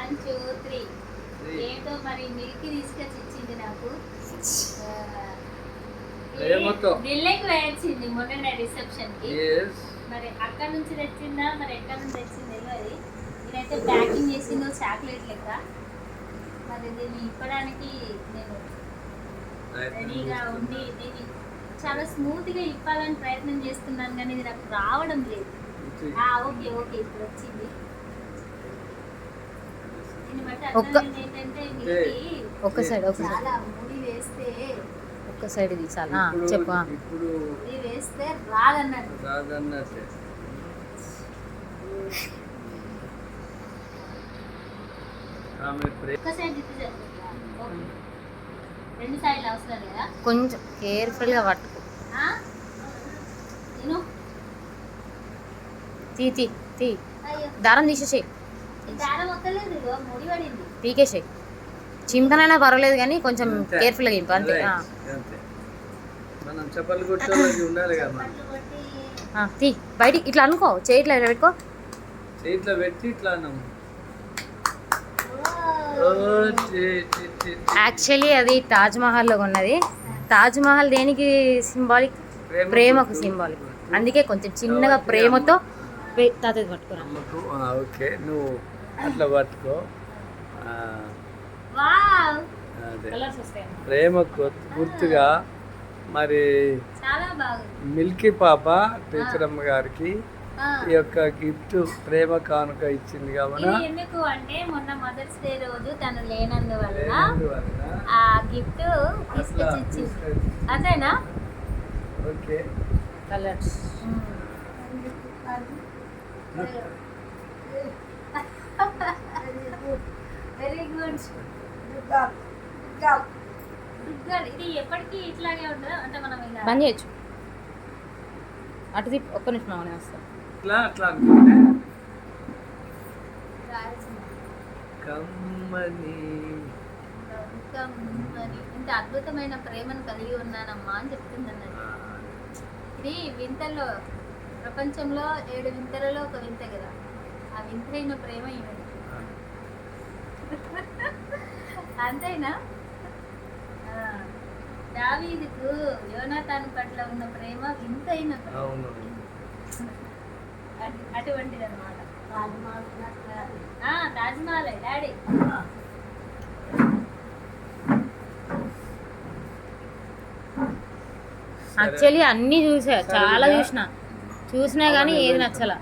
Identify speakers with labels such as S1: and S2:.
S1: 1 2 3 ఏంటో మరి మిల్క్ తీసుకొచ్చి ఇచ్చింది నాకు. ఢిల్లీకి వేయించింది మొన్న రిసెప్షన్ కి. మరి అక్కడ నుంచి తెచ్చిందా మరి ఎక్కడ నుంచి తెచ్చింది తెలియదు. నేనైతే ప్యాకింగ్ చేసిందో చాక్లెట్ లెక్క. మరి దీన్ని ఇప్పడానికి నేను రెడీగా ఉండి దీన్ని చాలా స్మూత్ గా ఇప్పాలని ప్రయత్నం చేస్తున్నాను, కానీ ఇది నాకు రావడం లేదు. ఓకే ఓకే ఇప్పుడు వచ్చింది. దీన్ని బట్టి అర్థం ఏంటంటే
S2: ఒక సైడ్
S1: చాలా ముడి వేస్తే
S2: ఒక్క సైడ్ తీసాలి. చెప్పు.
S1: ఇప్పుడు వేస్తే రాదన్నట్టు. ఒక్క సైడ్ రెండు సైడ్లు అవసరం లేదా?
S2: కొంచెం కేర్ఫుల్ గా పట్టుకో. తీ దారం తీసేసేయి. పీకేసేయి. చింతనైనా పర్వాలేదు కానీ కొంచెం కేర్ఫుల్గా ఇంపు అంతే. తీ బయటికి ఇట్లా అనుకో, చేయి ఇట్లా పెట్టుకో.
S3: ఇట్లా పెట్టి ఇట్లా
S2: యాక్చువల్లీ అది తాజ్ మహల్లో ఉన్నది. తాజ్ మహల్ దేనికి సింబాలిక్? ప్రేమకు సింబాలిక్. అందుకే కొంచెం చిన్నగా ప్రేమతో తాతది పట్టుకోరా.
S3: ఓకే నువ్వు అట్లా పట్టుకో. ప్రేమకు గుర్తుగా మరి మిల్కీ పాప టీచర్ అమ్మ గారికి ఈ యొక్క గిఫ్ట్ ప్రేమ కానుక ఇచ్చింది కాబట్టి
S1: ఎందుకు అంటే మొన్న మదర్స్ డే రోజు తను లేనందువల్ల ఆ గిఫ్ట్ తీసుకొచ్చి ఇచ్చింది. అదేనా?
S3: Okay
S2: colours
S1: very good. ఇది ఎప్పటికీ ఇట్లాగే ఉంటుందా? అంటే మనం
S2: బంద్ చేయొచ్చు. అటు ఒక్క నిమిషం అవన్నీ వస్తాం.
S3: ఇట్లా అట్లా అనుకుంటే
S1: ఇంత అద్భుతమైన ప్రేమను కలిగి ఉన్నానమ్మా అని చెప్తుంది అన్నట్టు. ఇది వింతల్లో, ప్రపంచంలో 7 వింతలలో ఒక వింత కదా. ఆ వింతైన ప్రేమ ఇవి. అంతేనా? దావీదుకు యోనాతాను పట్ల ఉన్న ప్రేమ వింతైన ప్రేమ. అటువంటిది అనమాట. తాజ్మహల్ డాడీ.
S2: యాక్చువల్లీ అన్నీ చూసా, చాలా చూసినా కానీ ఏది నచ్చలా.